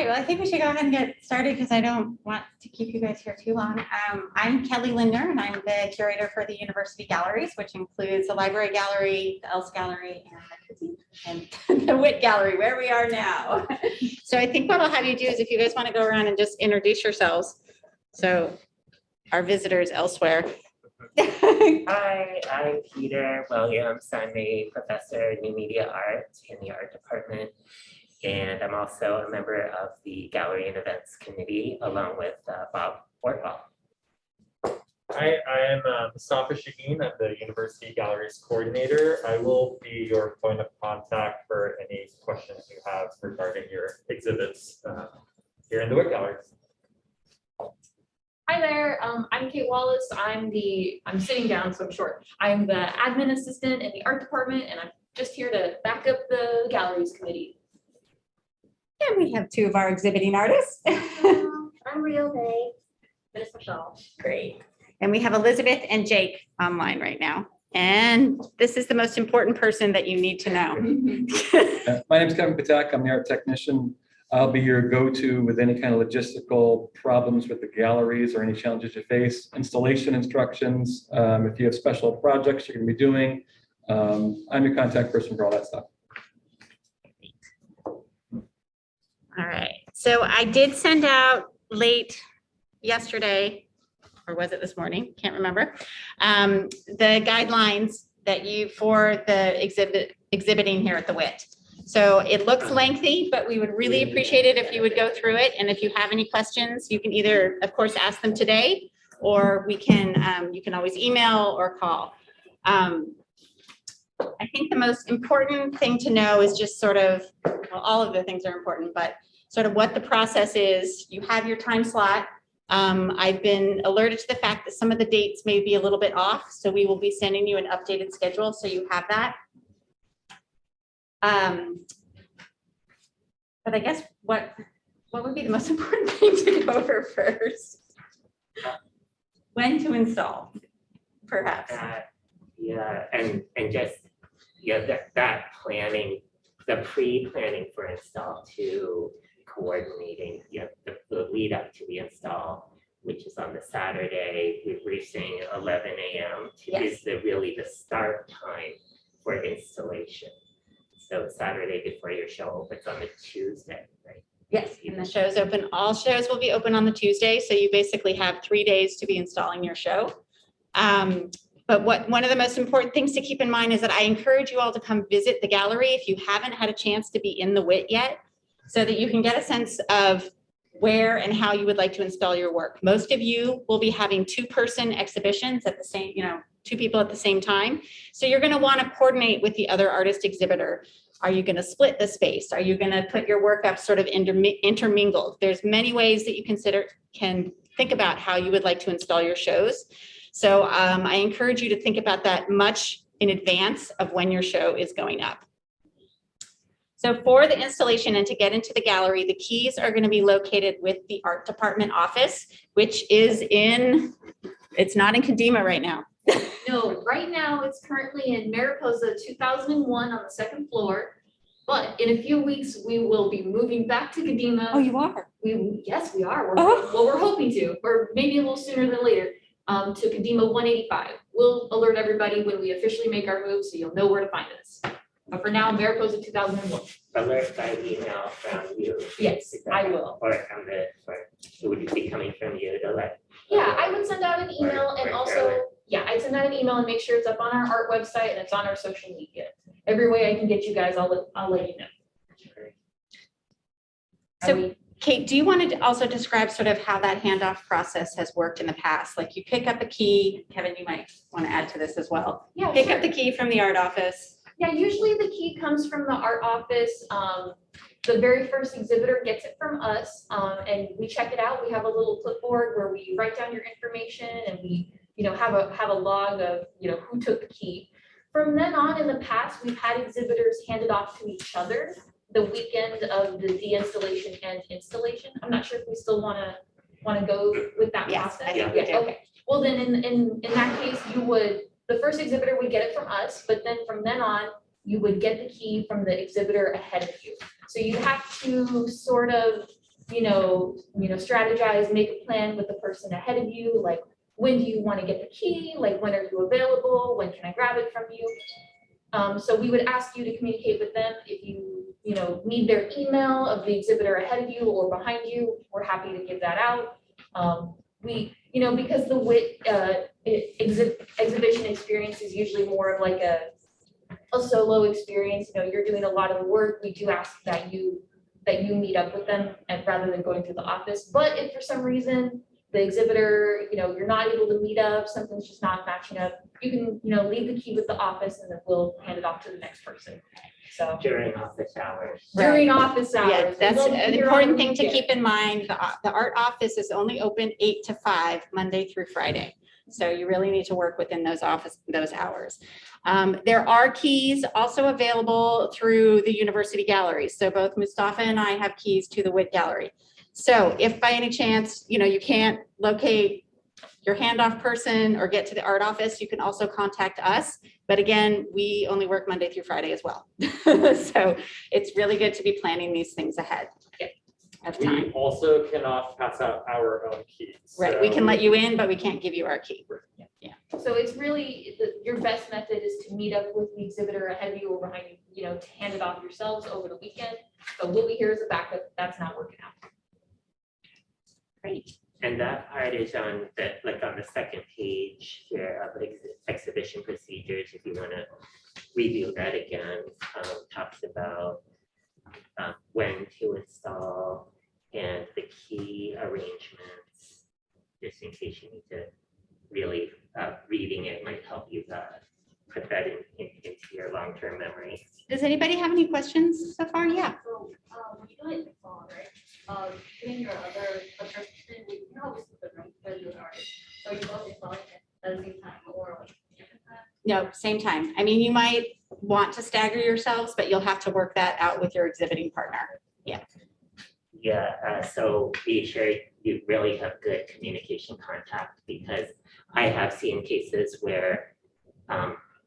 right, well, I think we should go ahead and get started because I don't want to keep you guys here too long. I'm Kelly Linder, and I'm the curator for the University Galleries, which includes the Library Gallery, the Else Gallery, and the Witt Gallery, where we are now. So I think what I'll have you do is if you guys want to go around and just introduce yourselves. So our visitors elsewhere. Hi, I'm Peter Williams. I'm a professor in new media art in the art department. And I'm also a member of the Gallery and Events Committee, along with Bob Ortwell. Hi, I am Mustafa Shaheen. I'm the University Galleries Coordinator. I will be your point of contact for any questions you have regarding your exhibits here in the Witt Gallery. Hi there, I'm Kate Wallace. I'm sitting down, so I'm short. I'm the admin assistant in the art department, and I'm just here to back up the galleries committee. And we have two of our exhibiting artists. I'm Real Day. Miss Michelle. Great. And we have Elizabeth and Jake online right now. And this is the most important person that you need to know. My name is Kevin Patak. I'm the art technician. I'll be your go-to with any kind of logistical problems with the galleries or any challenges you face. Installation instructions, if you have special projects you're going to be doing, I'm your contact person for all that stuff. All right. So I did send out late yesterday, or was it this morning? Can't remember. The guidelines that for the exhibiting here at the Witt. So it looks lengthy, but we would really appreciate it if you would go through it. And if you have any questions, you can either, of course, ask them today, or you can always email or call. I think the most important thing to know is just sort of, well, all of the things are important, but sort of what the process is. You have your time slot. I've been alerted to the fact that some of the dates may be a little bit off, so we will be sending you an updated schedule so you have that. But I guess what would be the most important thing to go over first? When to install, perhaps. Yeah, and just that planning, the pre-planning for install to coordinating the lead up to the install, which is on the Saturday. We're saying 11 a.m. Yes. is really the start time for installation. So Saturday before your show opens on the Tuesday, right? Yes, and the show's open. All shows will be open on the Tuesday, so you basically have 3 days to be installing your show. But one of the most important things to keep in mind is that I encourage you all to come visit the gallery if you haven't had a chance to be in the Witt yet, so that you can get a sense of where and how you would like to install your work. Most of you will be having two-person exhibitions at the same, two people at the same time. So you're going to want to coordinate with the other artist exhibitor. Are you going to split the space? Are you going to put your work up sort of intermingled? There's many ways that you can think about how you would like to install your shows. So I encourage you to think about that much in advance of when your show is going up. So for the installation and to get into the gallery, the keys are going to be located with the art department office, which is it's not in Kadima right now. No, right now it's currently in Mariposa 2001 on the second floor. But in a few weeks, we will be moving back to Kadima. Oh, you are? Yes, we are. Well, we're hoping to, or maybe a little sooner than later. To Kadima 185. We'll alert everybody when we officially make our move, so you'll know where to find us. But for now, Mariposa 2001. Alert by email from you. Yes, I will. Or it would be coming from you to let. Yeah, I would send out an email and also, Fairly. yeah, I'd send out an email and make sure it's up on our art website and it's on our social media. Every way I can get you guys, I'll let you know. So Kate, do you want to also describe sort of how that handoff process has worked in the past? Like you pick up a key, Kevin, you might want to add to this as well. Yeah, Pick sure. up the key from the art office. Yeah, usually the key comes from the art office. The very first exhibitor gets it from us, and we check it out. We have a little clipboard where we write down your information and we, have a log of, who took the key. From then on, in the past, we've had exhibitors hand it off to each other the weekend of the deinstallation and installation. I'm not sure if we still want to go with that Yes, process. I think we do. Okay. Well, then in that case, the first exhibitor would get it from us, but then from then on, you would get the key from the exhibitor ahead of you. So you have to sort of strategize, make a plan with the person ahead of you, like, when do you want to get the key? Like, when are you available? When can I grab it from you? So we would ask you to communicate with them. If you need their email of the exhibitor ahead of you or behind you, we're happy to give that out. Because the Witt exhibition experience is usually more of like a solo experience. You're doing a lot of the work. We do ask that you meet up with them and rather than going through the office. But if for some reason the exhibitor, you're not able to meet up, something's just not matching up, you can, leave the key with the office and then we'll hand it off to the next person. So During office hours. during office hours. Yeah, that's we won't be an here on important the thing to weekend. keep in mind. The art office is only open 8 to 5, Monday through Friday. So you really need to work within those hours. There are keys also available through the university galleries. So both Mustafa and I have keys to the Witt Gallery. So if by any chance, you can't locate your handoff person or get to the art office, you can also contact us. But again, we only work Monday through Friday as well. So it's really good to be planning these things ahead of time. We also cannot pass out our own keys. Right, we so can let you in, but we can't give you our key. So it's really, your best method is to meet up with the exhibitor ahead of you or behind you, to hand it off yourselves over the weekend. So we'll be here as a backup. That's not working out. Great. And that part is on the second page here of exhibition procedures. If you want to review that again, talks about when to install and the key arrangements, just in case you need to really, reading it might help you put that into your long-term memory. Does anybody have any questions so far? Yeah. So, when you do it in the fall, right? Doing your other construction, you always put the right where you are. So you both install it at the same time or like different time? No, same time. I mean, you might want to stagger yourselves, but you'll have to work that out with your exhibiting partner. Yeah, so be sure you really have good communication contact, because I have seen cases where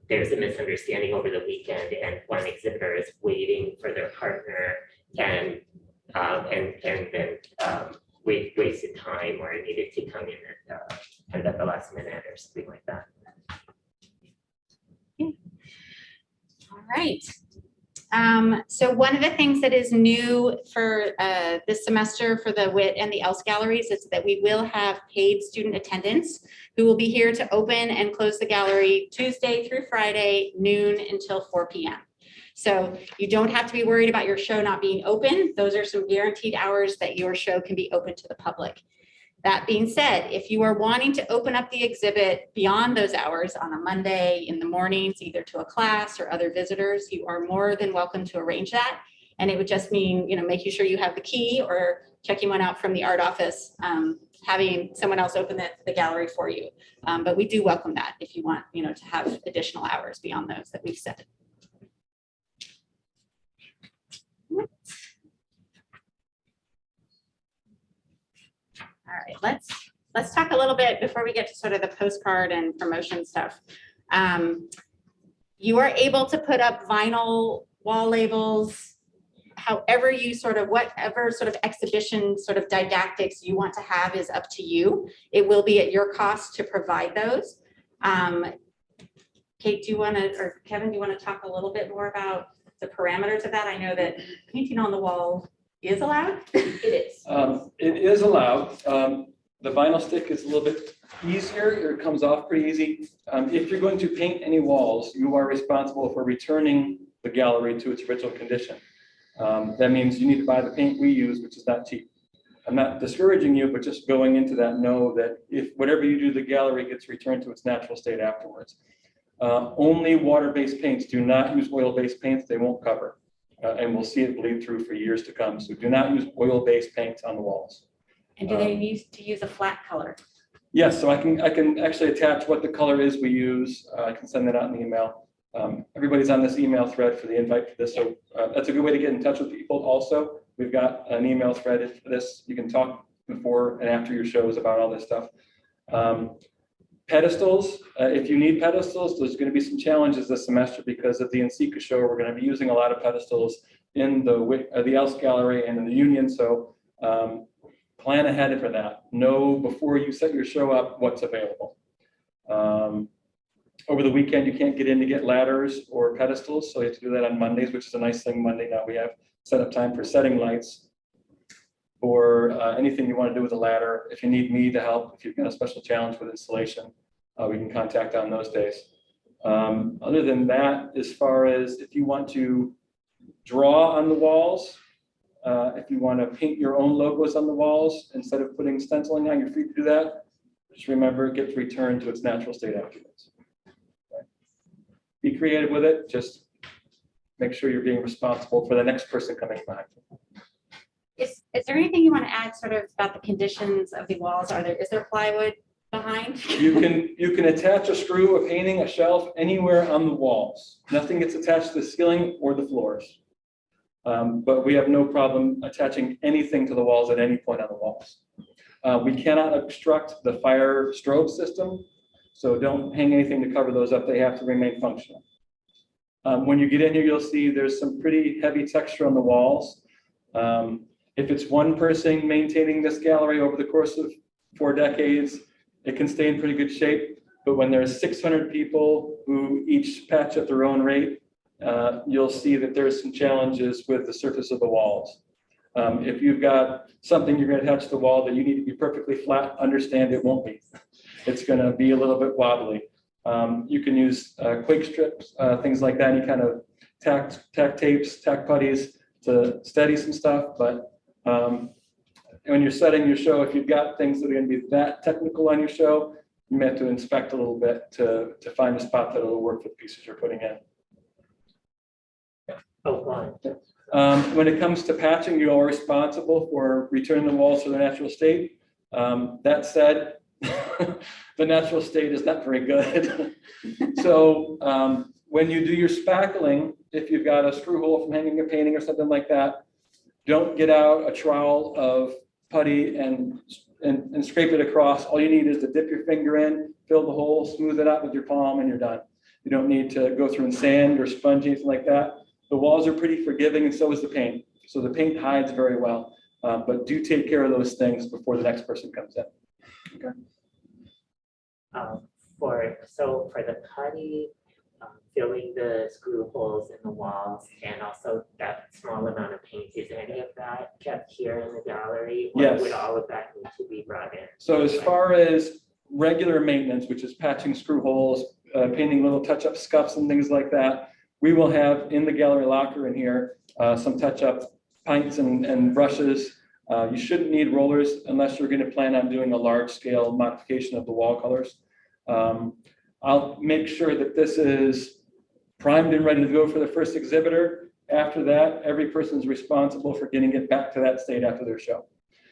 there's a misunderstanding over the weekend and one exhibitor is waiting for their partner and then wasted time or needed to come in at the last minute or something like that. All right. So one of the things that is new for this semester for the Witt and the Else galleries is that we will have paid student attendants who will be here to open and close the gallery Tuesday through Friday, noon until 4 p.m. So you don't have to be worried about your show not being open. Those are some guaranteed hours that your show can be open to the public. That being said, if you are wanting to open up the exhibit beyond those hours on a Monday in the mornings, either to a class or other visitors, you are more than welcome to arrange that. And it would just mean, making sure you have the key or checking one out from the art office, having someone else open the gallery for you. But we do welcome that if you want, to have additional hours beyond those that we've set. All right, let's talk a little bit before we get to sort of the postcard and promotion stuff. You are able to put up vinyl wall labels, however you whatever sort of exhibition sort of didactics you want to have is up to you. It will be at your cost to provide those. Kate, or Kevin, do you want to talk a little bit more about the parameters of that? I know that painting on the wall is allowed. It is. It is allowed. The vinyl stick is a little bit easier. It comes off pretty easy. If you're going to paint any walls, you are responsible for returning the gallery to its original condition. That means you need to buy the paint we use, which is not cheap. I'm not discouraging you, but just going into that, know that if whatever you do, the gallery gets returned to its natural state afterwards. Only water-based paints. Do not use oil-based paints. They won't cover. And we'll see it bleed through for years to come. So do not use oil-based paints on the walls. And do they need to use a flat color? Yes, so I can actually attach what the color is we use. I can send that out in the email. Everybody's on this email thread for the invite for this. So that's a good way to get in touch with people also. We've got an email thread for this. You can talk before and after your shows about all this stuff. Pedestals, if you need pedestals, there's going to be some challenges this semester because of the NCCA show. We're going to be using a lot of pedestals in the Else Gallery and in the Union. So Plan ahead for that. Know before you set your show up what's available. Over the weekend, you can't get in to get ladders or pedestals, so you have to do that on Mondays, which is a nice thing. Monday now we have set up time for setting lights or anything you want to do with a ladder. If you need me to help, if you've got a special challenge with installation, we can contact on those days. Other than that, as far as if you want to draw on the walls, if you want to paint your own logos on the walls instead of putting stenciling on, you're free to do that. Just remember, it gets returned to its natural state afterwards. Okay. Be creative with it. Just make sure you're being responsible for the next person coming behind you. Is there anything you want to add sort of about the conditions of the walls? Is there plywood behind? You can attach a screw, a painting, a shelf anywhere on the walls. Nothing gets attached to the ceiling or the floors. But we have no problem attaching anything to the walls at any point on the walls. We cannot obstruct the fire strobe system, so don't hang anything to cover those up. They have to remain functional. When you get in here, you'll see there's some pretty heavy texture on the walls. If it's one person maintaining this gallery over the course of 4 decades, it can stay in pretty good shape. But when there's 600 people who each patch at their own rate, you'll see that there's some challenges with the surface of the walls. If you've got something you're going to attach to the wall that you need to be perfectly flat, understand it won't be. It's going to be a little bit wobbly. You can use quake strips, things like that, any kind of tack tapes, tack putties to steady some stuff. But when you're setting your show, if you've got things that are going to be that technical on your show, you may have to inspect a little bit to find a spot that will work for the pieces you're putting in. When it comes to patching, you are responsible for returning the walls to their natural state. That said, the natural state is not very good. So when you do your spackling, if you've got a screw hole from hanging a painting or something like that, don't get out a trowel of putty and scrape it across. All you need is to dip your finger in, fill the hole, smooth it out with your palm, and you're done. You don't need to go through and sand or sponge, anything like that. The walls are pretty forgiving, and so is the paint. So the paint hides very well. But do take care of those things before the next person comes in. Okay. For the putty, filling the screw holes in the walls, and also that small amount of paint, is any of that kept here in the gallery? Or Yes. would all of that need to be brought in? So as far as regular maintenance, which is patching screw holes, painting little touch-up scuffs and things like that, we will have in the gallery locker in here some touch-up pints and brushes. You shouldn't need rollers unless you're going to plan on doing a large-scale modification of the wall colors. I'll make sure that this is primed and ready to go for the first exhibitor. After that, every person is responsible for getting it back to that state after their show.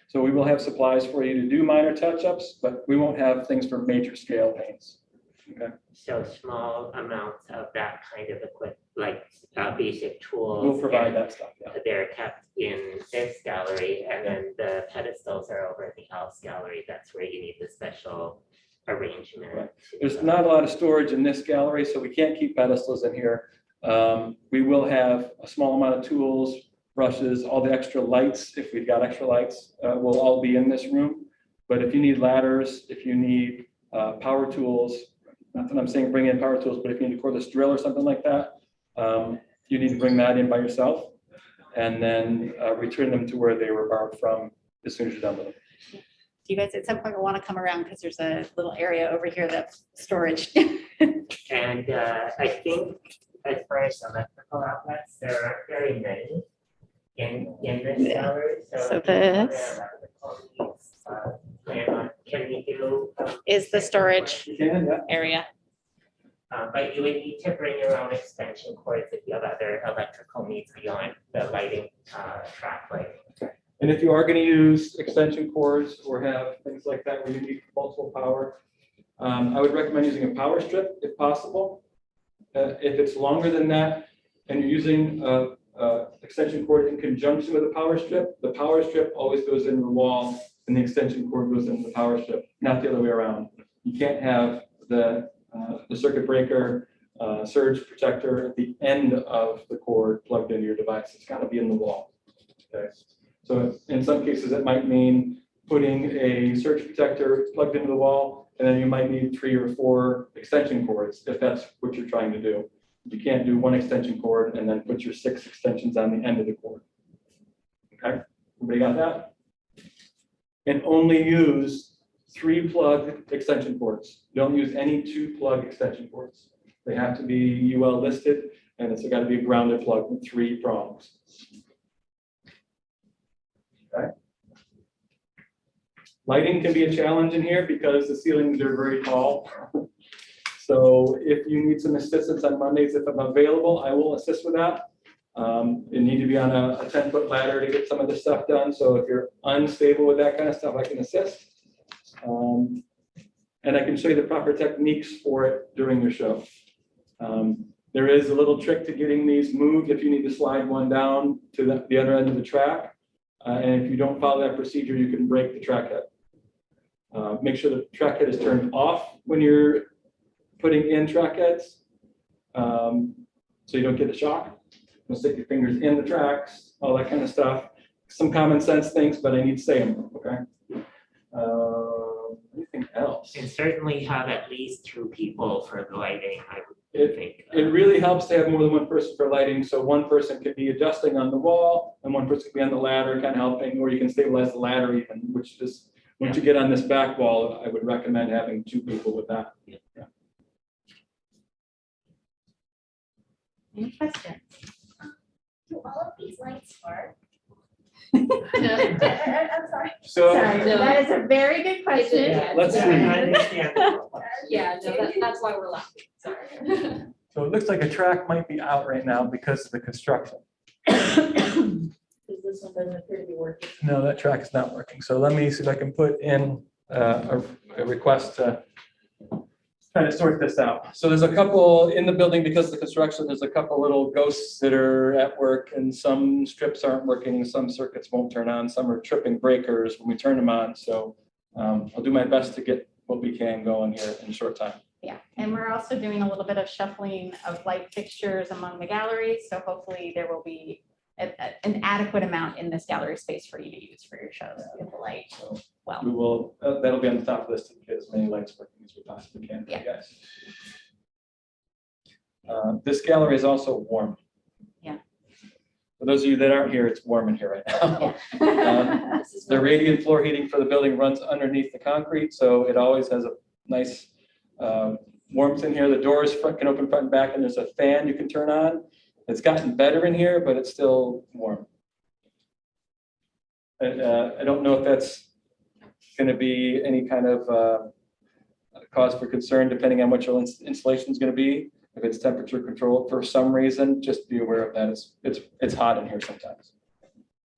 So we will have supplies for you to do minor touch-ups, but we won't have things for major scale paints. Okay. So small amounts of that kind of equipment, like basic tools. We'll provide that stuff. Yeah. They're kept in this gallery, and then the pedestals are over in the house gallery. That's where you need the special arrangement. Right. There's not a lot of storage in this gallery, so we can't keep pedestals in here. We will have a small amount of tools, brushes, all the extra lights, if we've got extra lights, will all be in this room. But if you need ladders, if you need power tools, not that I'm saying bring in power tools, but if you need a cordless drill or something like that, you need to bring that in by yourself and then return them to where they were borrowed from as soon as you're done with them. Do you guys at some point will want to come around because there's a little area over here that's storage? And I think as far as electrical outlets, there aren't very many in this Yeah. gallery. So if you have this- electrical needs, plan on- can we do? Is the storage You can, yeah. area. But you would need to bring your own extension cords if you have other electrical needs beyond the lighting track lighting. And if you are going to use extension cords or have things like that where you need multiple power, I would recommend using a power strip if possible. If it's longer than that and you're using extension cord in conjunction with a power strip, the power strip always goes into the wall and the extension cord goes into the power strip, not the other way around. You can't have the circuit breaker, surge protector at the end of the cord plugged into your device. It's got to be in the wall. Okay. So So in some cases, it might mean putting a surge protector plugged into the wall, and then you might need 3 or 4 extension cords if that's what you're trying to do. You can't do 1 extension cord and then put your 6 extensions on the end of the cord. Okay, everybody got that? And only use 3 plug extension cords. Don't use any 2 plug extension cords. They have to be UL listed, and it's got to be a grounded plug with 3 prongs. Okay. Lighting can be a challenge in here because the ceilings are very tall. So if you need some assistance on Mondays, if I'm available, I will assist with that. You need to be on a 10-foot ladder to get some of this stuff done. So if you're unstable with that kind of stuff, I can assist. And I can show you the proper techniques for it during your show. There is a little trick to getting these moved if you need to slide one down to the other end of the track. And if you don't follow that procedure, you can break the track head. Make sure the track head is turned off when you're putting in track heads, so you don't get the shock. You'll stick your fingers in the tracks, all that kind of stuff. Some common sense things, but I need to say them, okay? Anything else? And certainly have at least 2 people for the lighting, I would think. It really helps to have more than 1 person for lighting. So 1 person could be adjusting on the wall and 1 person could be on the ladder kind of helping, or you can stabilize the ladder even, which is, once you get on this back wall, I would recommend having 2 people with that. Yeah. Any questions? Do all of these lights work? No. I'm sorry. So Sorry, that is a very good question. Yeah. let's Yeah, see. I understand. Yeah, no, that's why we're laughing, sorry. So it looks like a track might be out right now because of the construction. This one doesn't appear to be working. No, that track is not working. So let me see if I can put in a request to try to sort this out. So there's a couple in the building because of the construction, there's a couple little ghosts that are at work and some strips aren't working, some circuits won't turn on, some are tripping breakers when we turn them on. So I'll do my best to get what we can going here in a short time. Yeah, and we're also doing a little bit of shuffling of light fixtures among the galleries. So hopefully there will be an adequate amount in this gallery space for you to use for your shows. Get the light well. We will, that'll be on the top list to get as many lights working as we possibly can for you guys. This gallery is also warm. Yeah. For those of you that aren't here, it's warm in here right now. The radiant floor heating for the building runs underneath the concrete, so it always has a nice warmth in here. The doors can open front and back, and there's a fan you can turn on. It's gotten better in here, but it's still warm. I don't know if that's going to be any kind of cause for concern, depending on what your installation is going to be. If it's temperature controlled for some reason, just be aware of that. It's hot in here sometimes.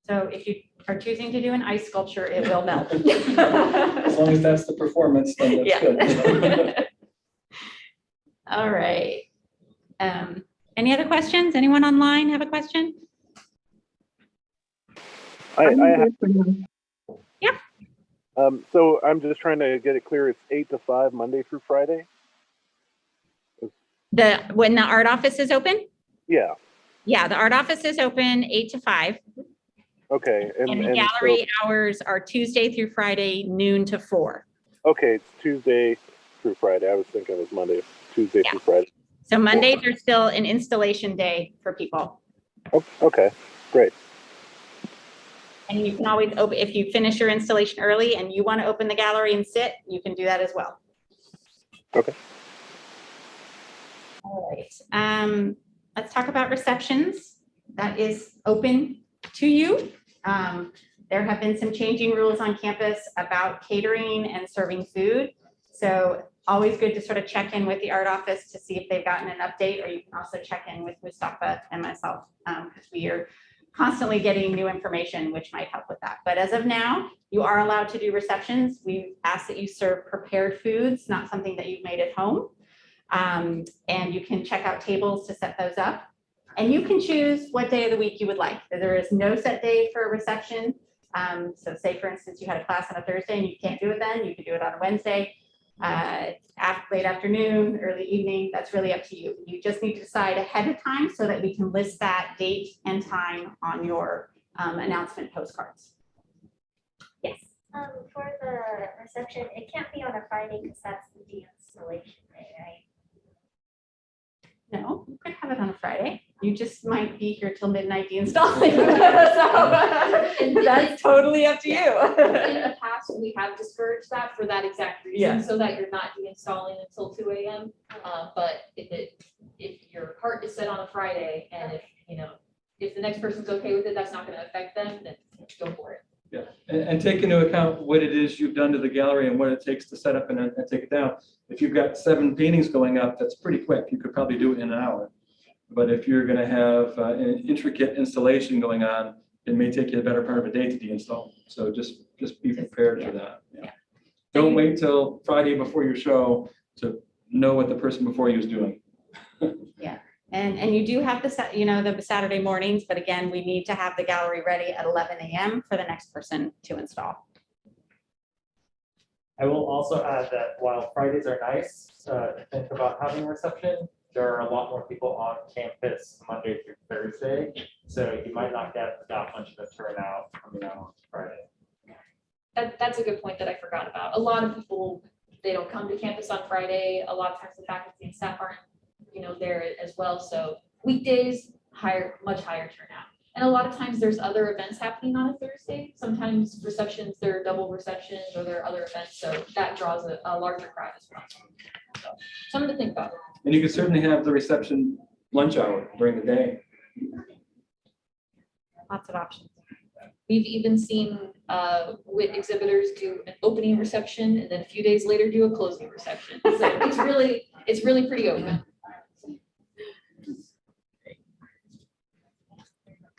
So if you are choosing to do an ice sculpture, it will melt. As long as that's the performance, then that's good. All right. Any other questions? Anyone online have a question? I have, Yeah. so I'm just trying to get it clear. It's 8 to 5, Monday through Friday? When the art office is open? Yeah, Yeah, the art office is open 8 to 5. okay. And the gallery hours are Tuesday through Friday, noon to 4. Okay, it's Tuesday through Friday. I was thinking it was Monday, Tuesday Yeah. through Friday. So Mondays are still an installation day for people. Okay, great. And you can always open, if you finish your installation early and you want to open the gallery and sit, you can do that as well. Okay. All right. Let's talk about receptions. That is open to you. There have been some changing rules on campus about catering and serving food. So always good to sort of check in with the art office to see if they've gotten an update, or you can also check in with Mustafa and myself because we are constantly getting new information, which might help with that. But as of now, you are allowed to do receptions. We ask that you serve prepared foods, not something that you've made at home. And you can check out tables to set those up. And you can choose what day of the week you would like. There is no set day for a reception. So say, for instance, you had a class on a Thursday and you can't do it then, you can do it on a Wednesday. Late afternoon, early evening, that's really up to you. You just need to decide ahead of time so that we can list that date and time on your announcement postcards. Yes. For the reception, it can't be on a Friday because that's the de-installation day, right? No, you could have it on a Friday. You just might be here till midnight installing. So that's totally up to In you. the past, we have discouraged that for that exact Yeah. reason, so that you're not de-installing until 2 AM. But if your heart is set on a Friday and if the next person's okay with it, that's not gonna affect them, then go for it. Yeah, and take into account what it is you've done to the gallery and what it takes to set up and take it down. If you've got 7 paintings going up, that's pretty quick. You could probably do it in an hour. But if you're gonna have an intricate installation going on, it may take you a better part of a day to deinstall. So just be prepared for that. Yeah. Don't wait till Friday before your show to know what the person before you is doing. And you do have the Saturday mornings, but again, we need to have the gallery ready at 11 AM for the next person to install. I will also add that while Fridays are nice to think about having a reception, there are a lot more people on campus Monday through Thursday. So you might not get that much of a turnout coming out on Friday. That's a good point that I forgot about. A lot of people, they don't come to campus on Friday. A lot of times the faculty and staff aren't, there as well. So weekdays, much higher turnout. And a lot of times there's other events happening on a Thursday. Sometimes receptions, there are double receptions or there are other events. So that draws a larger crowd as well. So something to think about. And you could certainly have the reception lunch hour during the day. Lots of options. We've even seen Witt exhibitors do an opening reception and then a few days later do a closing reception. So it's really pretty open.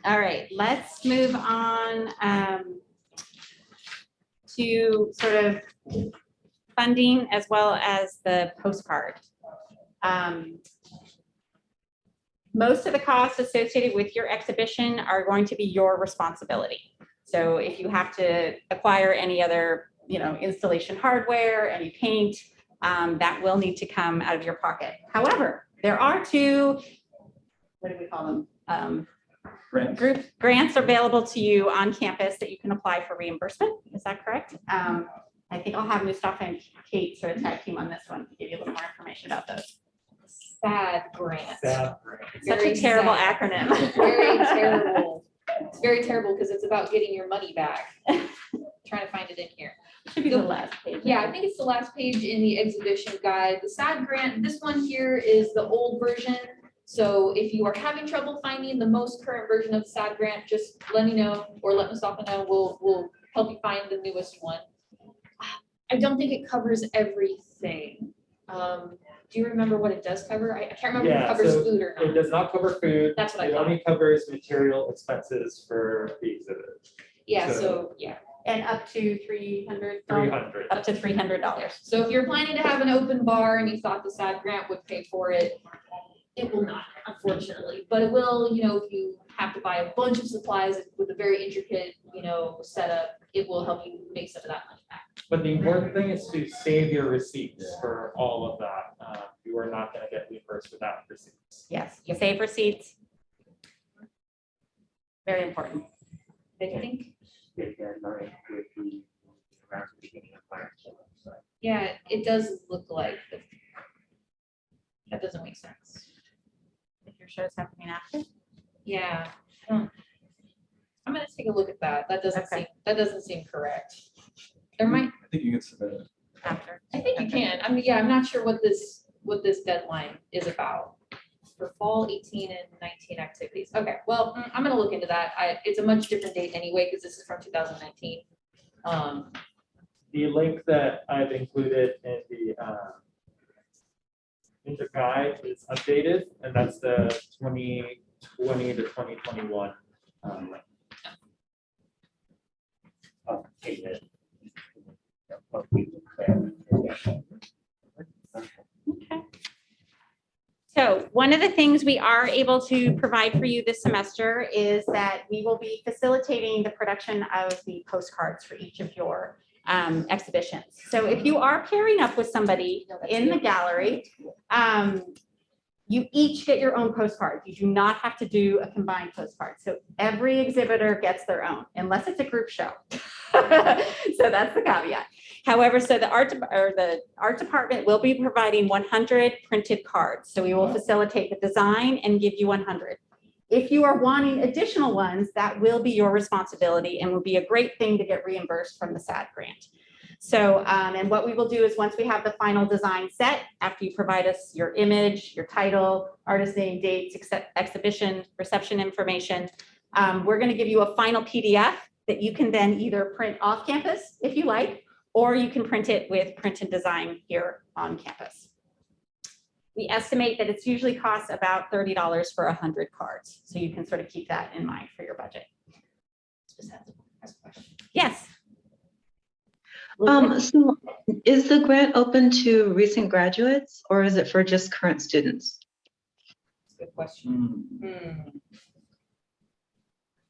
All right, let's move on to sort of funding as well as the postcard. Most of the costs associated with your exhibition are going to be your responsibility. So if you have to acquire any other, installation hardware, any paint, that will need to come out of your pocket. However, there are 2, what do we call them? Grants. Grants available to you on campus that you can apply for reimbursement. Is that correct? I think I'll have Mustafa and Kate sort of tag team on this one to give you a little more information about those. SAD grant. Such a terrible acronym. Very terrible. It's very terrible because it's about getting your money back. Trying to find it in here. Should be the last page. Yeah, I think it's the last page in the exhibition guide. The SAD grant, this one here is the old version. So if you are having trouble finding the most current version of the SAD grant, just let me know or let Mustafa know. We'll help you find the newest one. I don't think it covers everything. Do you remember what it does cover? I can't remember if it covers so food or it not. does not cover food. That's what I It thought. only covers material expenses for the exhibit. Yeah, so- so yeah. And up to $300. 300. Up to $300. So if you're planning to have an open bar and you thought the SAD grant would pay for it, it will not, unfortunately, but it will, if you have to buy a bunch of supplies with a very intricate, setup, it will help you make some of that money back. But the important thing is to save your receipts for all of that. You are not going to get reimbursed without receipts. Yes, you save receipts. Very important. I think, With the around the beginning of March. So yeah, it does look like that doesn't make sense. If your show's happening after. Yeah. I'm gonna take a look at that. That doesn't seem correct. There might, I think you can submit it. After. I think you can. I'm not sure what this deadline is about for fall 18 and 19 activities. Okay, well, I'm gonna look into that. It's a much different date anyway, because this is from 2019. The link that I've included in the guide is updated, and that's the 2020 to 2021 link. Okay, good. What we declare. Okay. So one of the things we are able to provide for you this semester is that we will be facilitating the production of the postcards for each of your exhibitions. So if you are pairing up with somebody in the gallery, You each get your own postcard. You do not have to do a combined postcard. So every exhibitor gets their own, unless it's a group show. So that's the caveat. However, so the art department will be providing 100 printed cards. So we will facilitate the design and give you 100. If you are wanting additional ones, that will be your responsibility and will be a great thing to get reimbursed from the SAD grant. So, and what we will do is once we have the final design set, after you provide us your image, your title, artist name, dates, exhibition, reception information, we're going to give you a final PDF that you can then either print off campus if you like, or you can print it with print and design here on campus. We estimate that it's usually costs about $30 for 100 cards. So you can sort of keep that in mind for your budget. Yes. So is the grant open to recent graduates or is it for just current students? Good question. I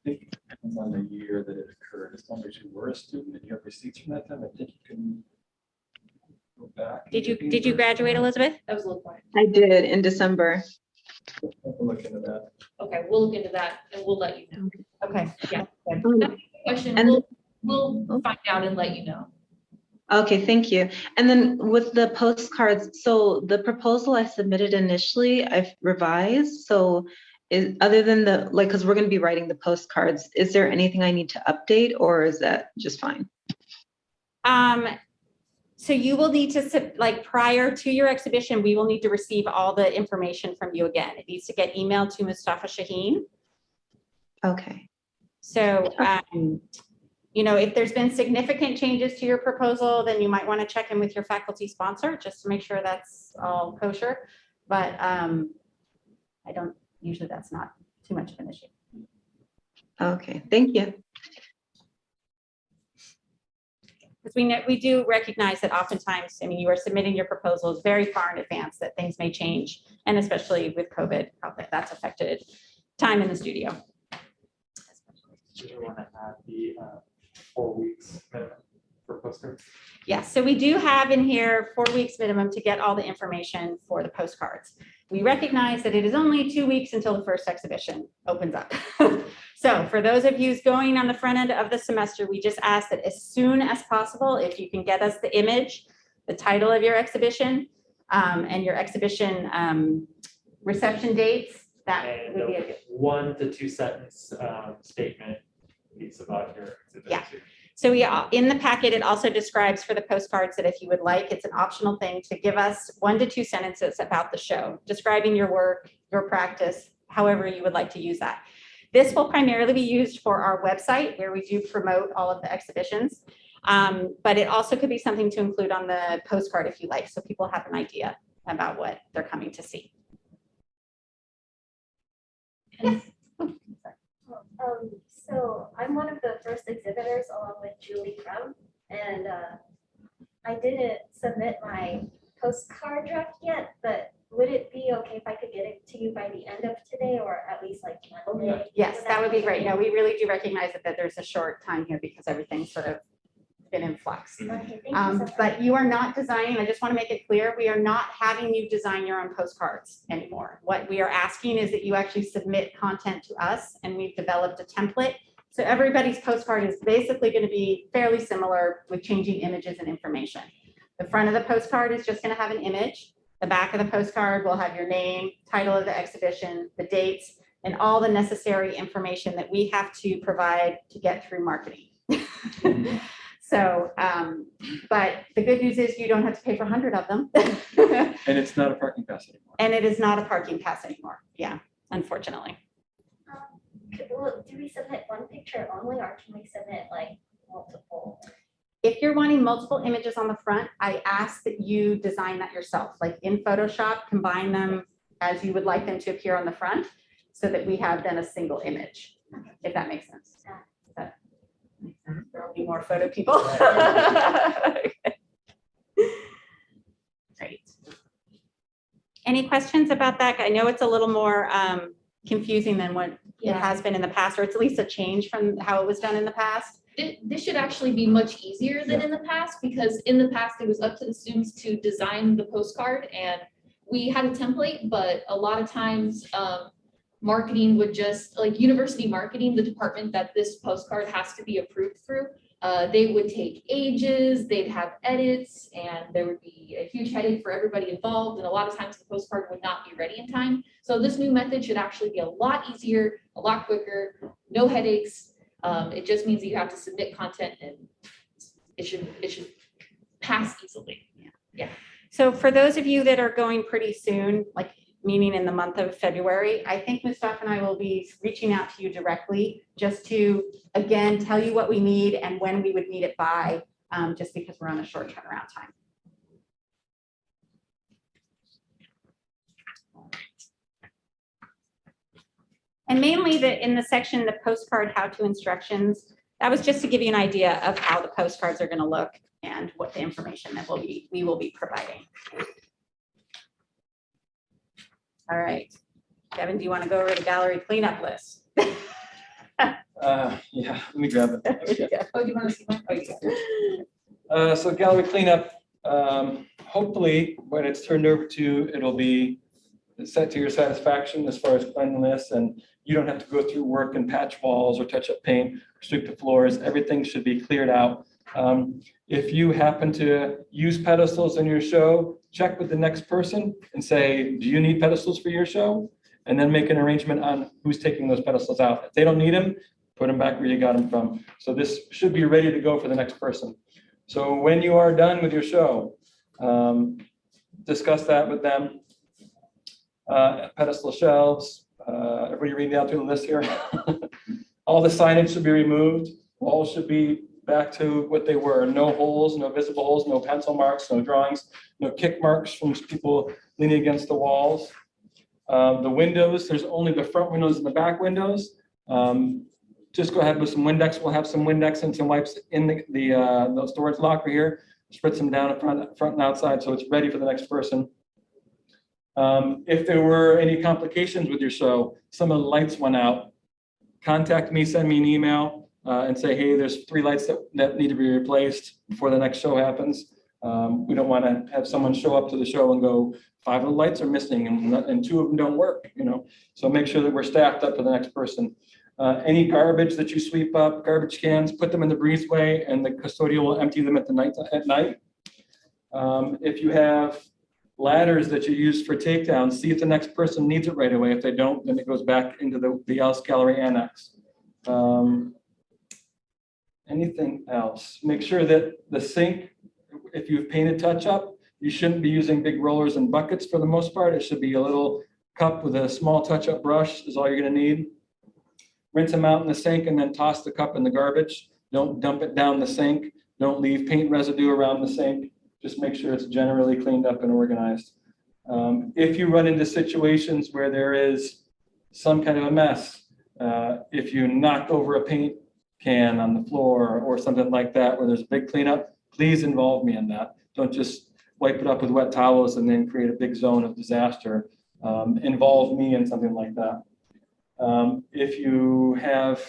think it depends on the year that it occurred. As long as you were a student and you have receipts from that time, I think you can go back. Did you graduate, Elizabeth? That was a little quiet. I did in December. Look into that. Okay, we'll look into that and we'll let you know. Okay, yeah. Um, Question, And- we'll find out and let you know. Okay, thank you. And then with the postcards, so the proposal I submitted initially, I've revised. So other than the, like, because we're going to be writing the postcards, is there anything I need to update or is that just fine? So you will need to, like prior to your exhibition, we will need to receive all the information from you again. It needs to get emailed to Mustafa Shaheen. Okay. So, you know, if there's been significant changes to your proposal, then you might want to check in with your faculty sponsor just to make sure that's all kosher. But usually that's not too much of an issue. Okay, thank you. Because we do recognize that oftentimes, I mean, you are submitting your proposals very far in advance that things may change. And especially with COVID, how that's affected time in the studio. Do you want to add the 4 weeks minimum for postcards? Yes, so we do have in here 4 weeks minimum to get all the information for the postcards. We recognize that it is only 2 weeks until the first exhibition opens up. So for those of you going on the front end of the semester, we just ask that as soon as possible, if you can get us the image, the title of your exhibition, and your exhibition reception dates, that And would be a the good. 1 to 2 sentence statement piece about your exhibit. Yeah. So in the packet, it also describes for the postcards that if you would like, it's an optional thing to give us 1 to 2 sentences about the show, describing your work, your practice, however you would like to use that. This will primarily be used for our website where we do promote all of the exhibitions. But it also could be something to include on the postcard if you like, so people have an idea about what they're coming to see. Yes. So I'm one of the first exhibitors along with Julie Crum, and I didn't submit my postcard draft yet, but would it be okay if I could get it to you by the end of today or at least like Monday? Yes, that would be great. No, we really do recognize that there's a short time here because everything's sort of been in flux. Okay, thank you so much. But you are not designing, I just want to make it clear, we are not having you design your own postcards anymore. What we are asking is that you actually submit content to us, and we've developed a template. So everybody's postcard is basically going to be fairly similar with changing images and information. The front of the postcard is just going to have an image. The back of the postcard will have your name, title of the exhibition, the dates, and all the necessary information that we have to provide to get through marketing. So, but the good news is you don't have to pay for 100 of them. And it's not a parking pass anymore. And it is not a parking pass anymore. Yeah, unfortunately. Well, do we submit one picture only, or can we submit like multiple? If you're wanting multiple images on the front, I ask that you design that yourself, like in Photoshop, combine them as you would like them to appear on the front so that we have then a single image, if that makes sense. There'll be more photo people. Great. Any questions about that? I know it's a little more confusing than what it has been in the past, or it's at least a change from how it was done in the past. This should actually be much easier than in the past, because in the past, it was up to the students to design the postcard, and we had a template, but a lot of times, marketing would just, like university marketing, the department that this postcard has to be approved through, they would take ages, they'd have edits, and there would be a huge headache for everybody involved. And a lot of times the postcard would not be ready in time. So this new method should actually be a lot easier, a lot quicker, no headaches. It just means that you have to submit content and it should pass easily. So for those of you that are going pretty soon, like meaning in the month of February, I think Mustafa and I will be reaching out to you directly just to, again, tell you what we need and when we would need it by, just because we're on a short turnaround time. And mainly in the section, the postcard how-to instructions, that was just to give you an idea of how the postcards are going to look and what the information that we will be providing. All right, Kevin, do you want to go over the gallery cleanup list? Yeah, let me grab it. Oh, do you want to see one? Oh, you got So gallery cleanup, hopefully when it's turned over to you, it'll be set to your satisfaction as far as cleanliness, and you don't have to go through work and patch walls or touch up paint, or sweep the floors. Everything should be cleared out. If you happen to use pedestals in your show, check with the next person and say, do you need pedestals for your show? And then make an arrangement on who's taking those pedestals out. If they don't need them, put them back where you got them from. So this should be ready to go for the next person. So when you are done with your show, discuss that with them. Pedestal shelves, everybody reading down through the list here. All the signage should be removed. Walls should be back to what they were. No holes, no visible holes, no pencil marks, no drawings, no kick marks from people leaning against the walls. The windows, there's only the front windows and the back windows. Just go ahead with some Windex. We'll have some Windex and some wipes in the storage locker here. Spritz them down in front and outside so it's ready for the next person. If there were any complications with your show, some of the lights went out, contact me, send me an email and say, hey, there's 3 lights that need to be replaced before the next show happens. We don't want to have someone show up to the show and go, 5 of the lights are missing and 2 of them don't work, So make sure that we're staffed up for the next person. Any garbage that you sweep up, garbage cans, put them in the breezeway and the custodian will empty them at night. If you have ladders that you use for takedowns, see if the next person needs it right away. If they don't, then it goes back into the Alice Gallery Annex. Anything else? Make sure that the sink, if you've painted touch up, you shouldn't be using big rollers and buckets for the most part. It should be a little cup with a small touch up brush is all you're gonna need. Rinse them out in the sink and then toss the cup in the garbage. Don't dump it down the sink. Don't leave paint residue around the sink. Just make sure it's generally cleaned up and organized. If you run into situations where there is some kind of a mess, if you knocked over a paint can on the floor or something like that, where there's a big cleanup, please involve me in that. Don't just wipe it up with wet towels and then create a big zone of disaster. Involve me in something like that. If you have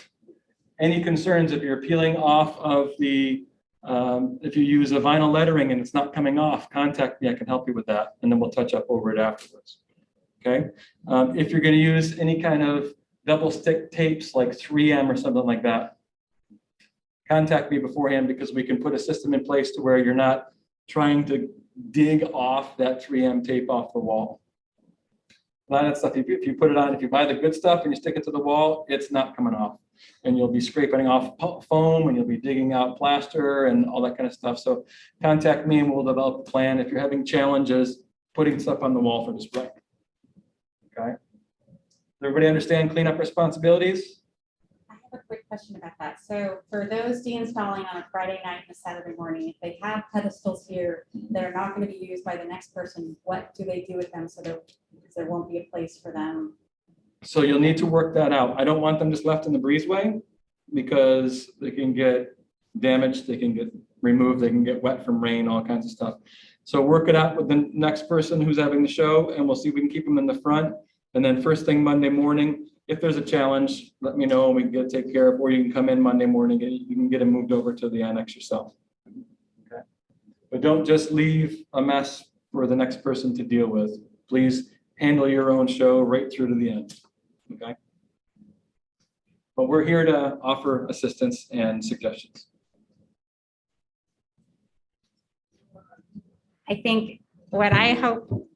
any concerns, if you're peeling off of if you use a vinyl lettering and it's not coming off, contact me, I can help you with that, and then we'll touch up over it afterwards. Okay. If you're going to use any kind of double stick tapes like 3M or something like that, contact me beforehand because we can put a system in place to where you're not trying to dig off that 3M tape off the wall. A lot of that stuff, if you put it on, if you buy the good stuff and you stick it to the wall, it's not coming off. And you'll be scraping off foam and you'll be digging out plaster and all that kind of stuff. So contact me and we'll develop a plan if you're having challenges putting stuff on the wall for display. Okay. Does everybody understand cleanup responsibilities? I have a quick question about that. So for those deinstalling on a Friday night and a Saturday morning, if they have pedestals here that are not going to be used by the next person, what do they do with them so there won't be a place for them? So you'll need to work that out. I don't want them just left in the breezeway because they can get damaged, they can get removed, they can get wet from rain, all kinds of stuff. So work it out with the next person who's having the show and we'll see if we can keep them in the front. And then first thing Monday morning, if there's a challenge, let me know and we can get it taken care of, or you can come in Monday morning and you can get them moved over to the annex yourself. Okay. But don't just leave a mess for the next person to deal with. please handle your own show right through to the end, okay? But we're here to offer assistance and suggestions. I think what I hope,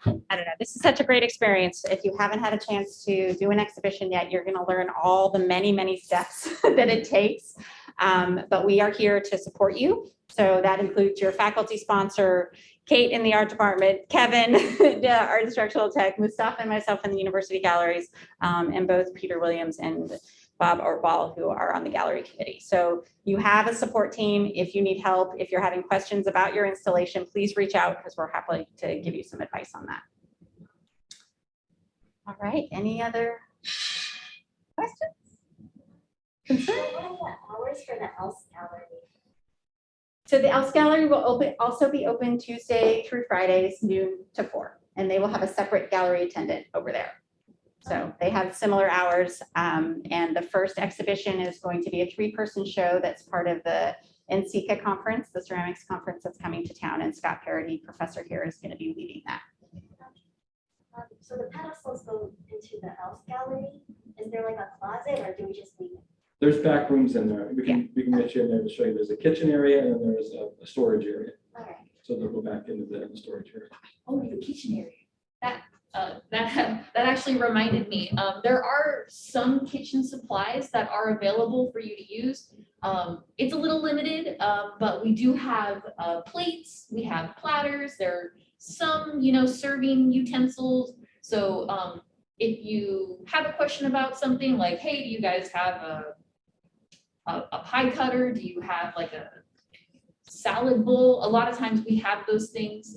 I don't know, this is such a great experience. If you haven't had a chance to do an exhibition yet, you're going to learn all the many, many steps that it takes. But we are here to support you. So that includes your faculty sponsor, Kate in the art department, Kevin, the art instructional tech, Mustafa and myself in the university galleries, and both Peter Williams and Bob Ortwal, who are on the gallery committee. So you have a support team. If you need help, if you're having questions about your installation, please reach out because we're happy to give you some advice on that. All right, any other questions? Concerns? What are the hours for the Else Gallery? So the Else Gallery will also be open Tuesday through Fridays, noon to 4, and they will have a separate gallery attendant over there. So they have similar hours, and the first exhibition is going to be a 3-person show that's part of the NCCA conference, the ceramics conference that's coming to town, and Scott Parody, professor here, is going to be leading that. So the pedestals go into the Else Gallery. Is there like a closet, or do we just leave it? There's back rooms in there. We can get you in there to show you. There's a kitchen area and then there's a storage area. All right. So they'll go back into the storage area. Oh, the kitchen area. That actually reminded me, there are some kitchen supplies that are available for you to use. It's a little limited, but we do have plates, we have platters, there are some, serving utensils. So if you have a question about something like, hey, do you guys have a pie cutter? Do you have like a salad bowl? A lot of times we have those things.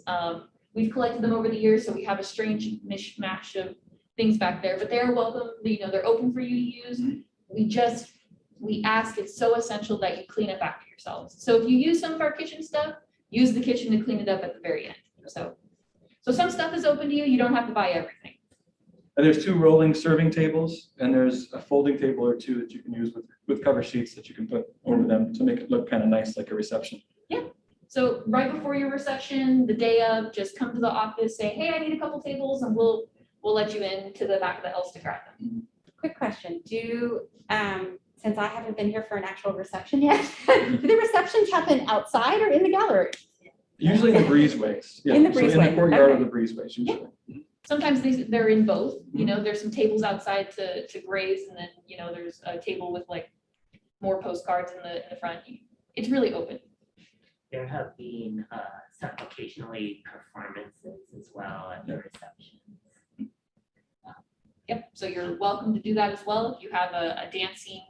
We've collected them over the years, so we have a strange mishmash of things back there, but they're welcome, they're open for you to use. We ask, it's so essential that you clean up after yourselves. So if you use some of our kitchen stuff, use the kitchen to clean it up at the very end. So some stuff is open to you, you don't have to buy everything. And there's 2 rolling serving tables, and there's a folding table or 2 that you can use with cover sheets that you can put over them to make it look kind of nice, like a reception. Yeah. So right before your reception, the day of, just come to the office, say, hey, I need a couple tables, and we'll let you in to the back of the Else to grab them. Quick question, since I haven't been here for an actual reception yet, do the receptions happen outside or in the gallery? Usually in the breezeways. Yeah. In the So in breezeway, the courtyard of okay. the breezeways usually. Sometimes they're in both, there's some tables outside to graze, and then, there's a table with like more postcards in the front. It's really open. There have been some occasionally performances as well at the reception. Yep, so you're welcome to do that as well. If you have a dancing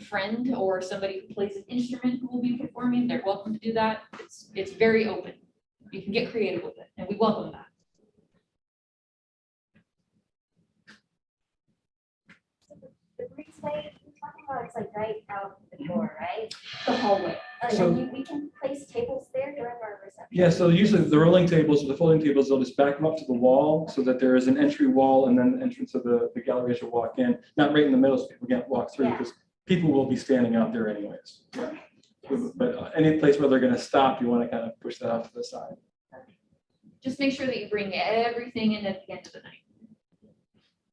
friend or somebody who plays an instrument who will be performing, they're welcome to do that. It's very open. You can get creative with it, and we welcome that. The breezeway you're talking about, it's like right out the door, right? The hallway. So- And we can place tables there during our reception. Yeah, so usually the rolling tables or the folding tables, they'll just back them up to the wall so that there is an entry wall and then the entrance of the gallery as you walk in, not right in the middle so people can't walk through Yeah. because people will be standing out there anyways. Okay. Yes. But any place where they're going to stop, you want to kind of push that off to the side. Just make sure that you bring everything in at the end of the night.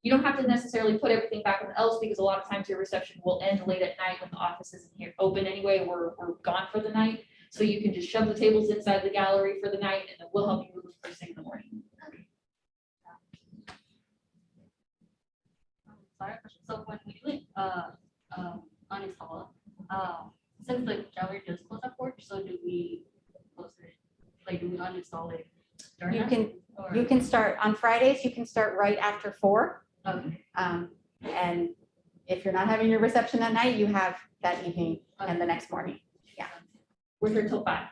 You don't have to necessarily put everything back in the Else because a lot of times your reception will end late at night when the office isn't here open anyway. We're gone for the night. So you can just shove the tables inside the gallery for the night, and then we'll help you move first thing in the morning. Sorry, so when we do it uninstall, since the gallery does close at 4, so do we close it? Like, do we uninstall it? during You that, can, or- you can start, on Fridays, you can start right after 4. Okay. And if you're not having your reception that night, you have that evening and the next morning. We're here till 5.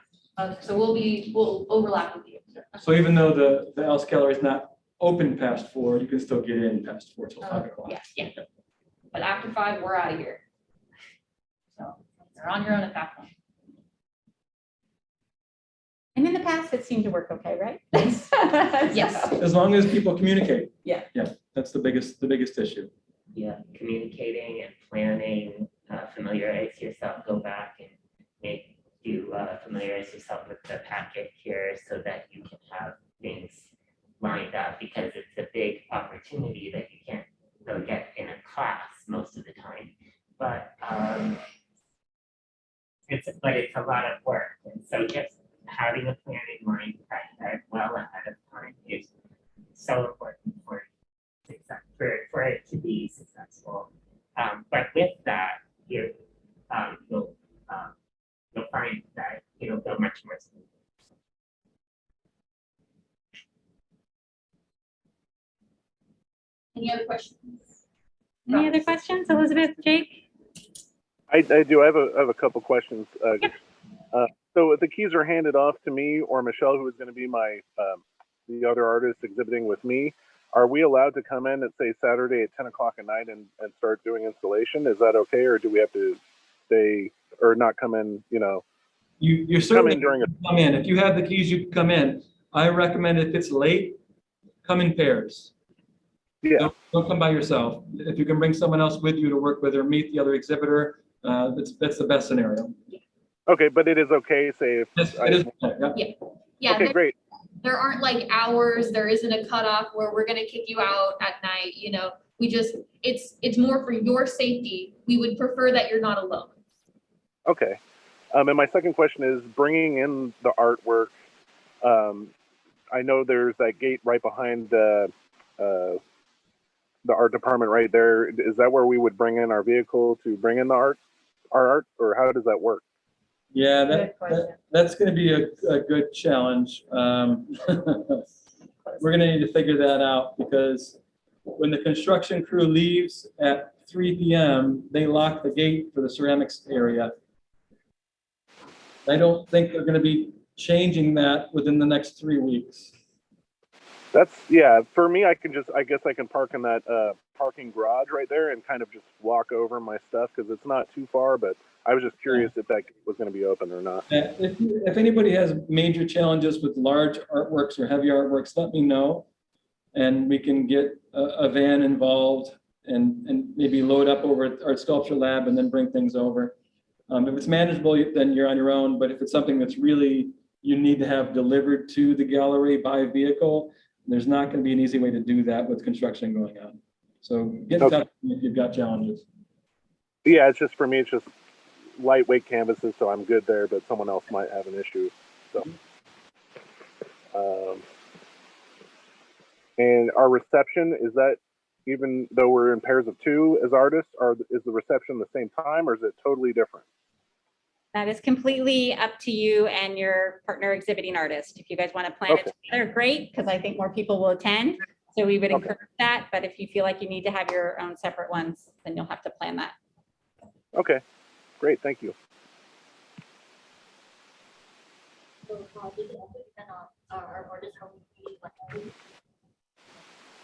So we'll overlap with you. So even though the Else Gallery is not open past 4, you can still get in past 4 till 5 o'clock. Yeah. But after 5, we're out of here. So you're on your own at that point. And in the past, it seemed to work okay, right? Yes. So- As long as people communicate. Yeah. Yeah, that's the biggest issue. Yeah, communicating and planning, familiarize yourself, go back and familiarize yourself with the packet here so that you can have things lined up because it's a big opportunity that you can't really get in a class most of the time. But it's a lot of work, and so just having a plan in mind that well ahead of time is so important for success, for it to be successful. But with that, you'll find that it'll go much more smoothly. Any other questions? Any other questions, Elizabeth, Jake? I do. I have a couple questions. So the keys are handed off to me or Michelle, who is going to be my the other artist exhibiting with me. Are we allowed to come in at, say, Saturday at 10 o'clock at night and start doing installation? Is that okay, or do we have to stay or not come in? You know, You're certainly in during come in. If you have the keys, you can come in. I recommend if it's late, come in pairs. Yeah. Don't come by yourself. If you can bring someone else with you to work with or meet the other exhibitor, that's the best scenario. Okay, but it is okay, say if Yes, it is. Yeah. Yeah, okay, great. there aren't like hours, there isn't a cutoff where we're gonna kick you out at night, you know, we just, it's more for your safety. We would prefer that you're not alone. Okay. And my second question is bringing in the artwork. I know there's that gate right behind the art department right there. Is that where we would bring in our vehicle to bring in our art, or how does that work? Yeah, that's going to be a good challenge. We're going to need to figure that out because when the construction crew leaves at 3 p.m., they lock the gate for the ceramics area. I don't think they're going to be changing that within the next 3 weeks. That's, yeah, for me, I guess I can park in that parking garage right there and kind of just walk over my stuff because it's not too far, but I was just curious if that was going to be open or not. If anybody has major challenges with large artworks or heavy artworks, let me know. And we can get a van involved and maybe load up over at our sculpture lab and then bring things over. If it's manageable, then you're on your own. But if it's something that's really, you need to have delivered to the gallery by vehicle, there's not going to be an easy way to do that with construction going on. So get in touch if you've got challenges. Yeah, it's just for me, it's just lightweight canvases, so I'm good there, but someone else might have an issue. So, and our reception, is that, even though we're in pairs of 2 as artists, is the reception the same time or is it totally different? That is completely up to you and your partner exhibiting artist. If you guys want to plan it together, great, because I think more people will attend. So we would encourage that. But if you feel like you need to have your own separate ones, then you'll have to plan that. Okay, great, thank you. So how did it depend on our artists, how we like.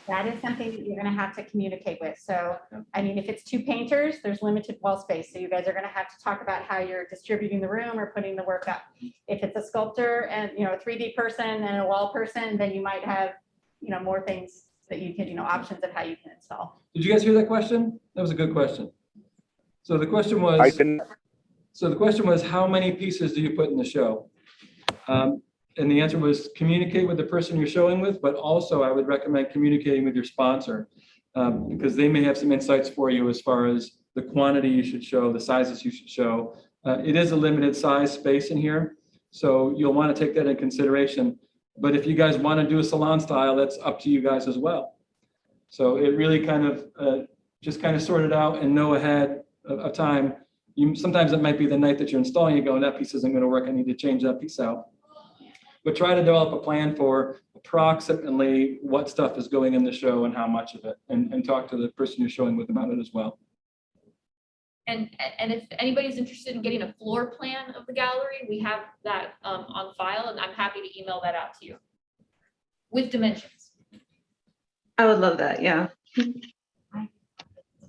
That is something that you're going to have to communicate with. So, I mean, if it's 2 painters, there's limited wall space. So you guys are going to have to talk about how you're distributing the room or putting the work up. If it's a sculptor and, you know, a 3D person and a wall person, then you might have, you know, more things that you can, you know, options of how you can install. Did you guys hear that question? That was a good question. So the question was, how many pieces do you put in the show? And the answer was communicate with the person you're showing with, but also I would recommend communicating with your sponsor because they may have some insights for you as far as the quantity you should show, the sizes you should show. It is a limited size space in here, so you'll want to take that in consideration. But if you guys want to do a salon style, that's up to you guys as well. So it really kind of just kind of sort it out and know ahead of time. Sometimes it might be the night that you're installing, you go, that piece isn't going to work, I need to change that piece out. But try to develop a plan for approximately what stuff is going in the show and how much of it, and talk to the person you're showing with about it as well. And if anybody's interested in getting a floor plan of the gallery, we have that on file, and I'm happy to email that out to you with dimensions. I would love that, yeah.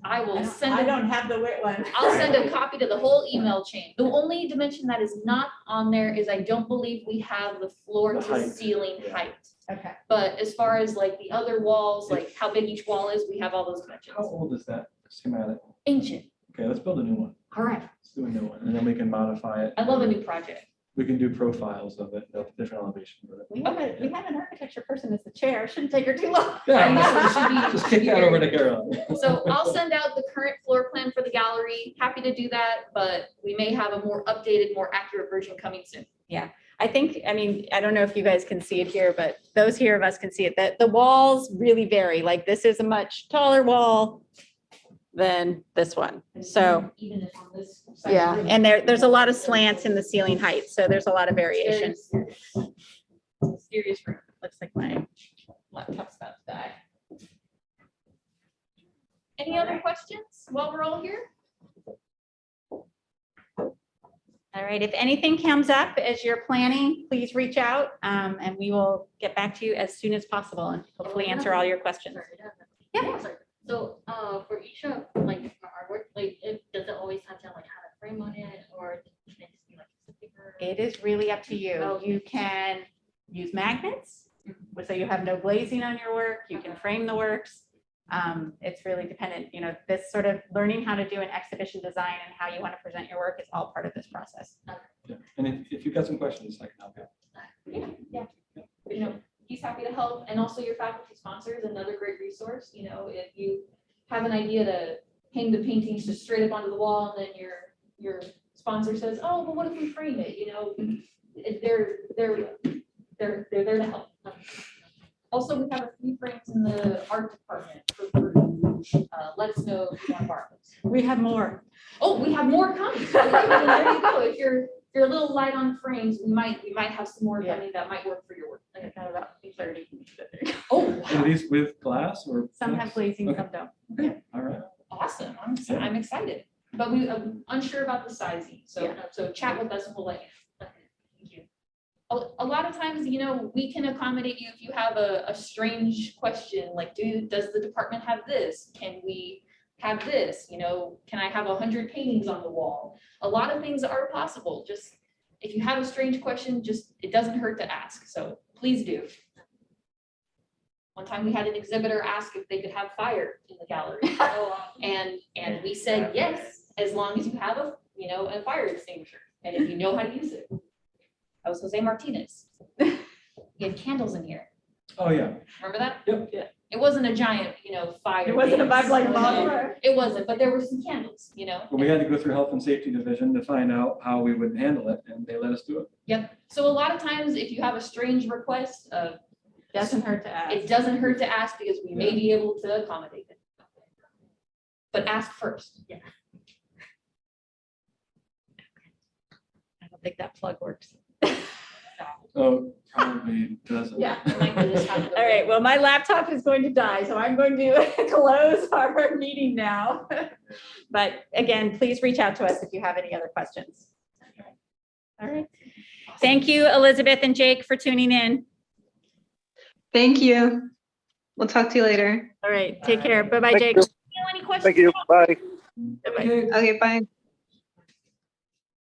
I will send. I don't have the Witt one. I'll send a copy to the whole email chain. The only dimension that is not on there is I don't believe we have the floor to ceiling height. Okay. But as far as like the other walls, like how big each wall is, we have all those dimensions. How old is that schematic? Ancient. Okay, let's build a new one. All right. Let's do a new one, and then we can modify it. I love a new project. We can do profiles of it, of different elevations of it. We have an architecture person as the chair. Shouldn't take her too long. Yeah, just kick that over to Carol. So I'll send out the current floor plan for the gallery. Happy to do that, but we may have a more updated, more accurate version coming soon. I think, I mean, I don't know if you guys can see it here, but those here of us can see it, that the walls really vary. Like this is a much taller wall than this one. So, Even if on this. side yeah, of the room. and there's a lot of slants in the ceiling height. So there's a lot of variation. Serious room. Looks like my laptop's about to die. Any other questions while we're all here? All right, if anything comes up as you're planning, please reach out and we will get back to you as soon as possible and hopefully answer all your questions. Yeah. Sorry. So, for each of like our artwork, like does it always have to like have a frame on it, or can it just be like a sticker? It is really up to you. Okay. You can use magnets, so you have no glazing on your work. You can frame the works. It's really dependent, you know, this sort of learning how to do an exhibition design and how you want to present your work is all part of this process. Yeah. And if you've got some questions, I can help you. You know, he's happy to help, and also your faculty sponsor is another great resource. You know, if you have an idea to hang the paintings just straight up onto the wall, and then your sponsor says, "Oh, but what if we frame it?" You know, they're there to help. Also, we have a few frames in the art department for free. Let us know if you want to borrow those. We have more. Oh, we have more coming. Okay, well, there you go. If you're a little light on frames, we might have some more coming that might work for your work. I've got about 30. Oh, Are these with glass or? Some have glazing, some don't. All right. awesome. I'm excited. But I'm unsure about the sizing. So so chat with us and we'll let you know. Thank you. A lot of times, you know, we can accommodate you if you have a strange question, like, does the department have this? Can we have this? You know, can I have 100 paintings on the wall? A lot of things are possible. Just if you have a strange question, it doesn't hurt to ask. So please do. One time we had an exhibitor ask if they could have fire in the gallery. And we said, yes, as long as you have a fire extinguisher and if you know how to use it. That was Jose Martinez. He had candles in here. Oh, yeah. Remember that? Yep. Yeah. It wasn't a giant, fire. It wasn't a thing. bug like a No, bonfire. it wasn't, but there were some candles, Well, we had to go through Health and Safety Division to find out how we would handle it, and they let us do it. Yep. So a lot of times, if you have a strange request, Doesn't hurt to ask. it doesn't hurt to ask because we may be able to accommodate it. But ask first. I don't think that plug works. Oh, probably doesn't. Yeah. All All right, well, my laptop is going to die, so I'm going to close our meeting now. But again, please reach out to us if you have any other questions. All right. Thank you, Elizabeth and Jake, for tuning in. Thank you. We'll talk to you later. All right, take care. Bye-bye, Thank Jake. you. Any questions? Thank you. Bye. Bye-bye. Okay, bye.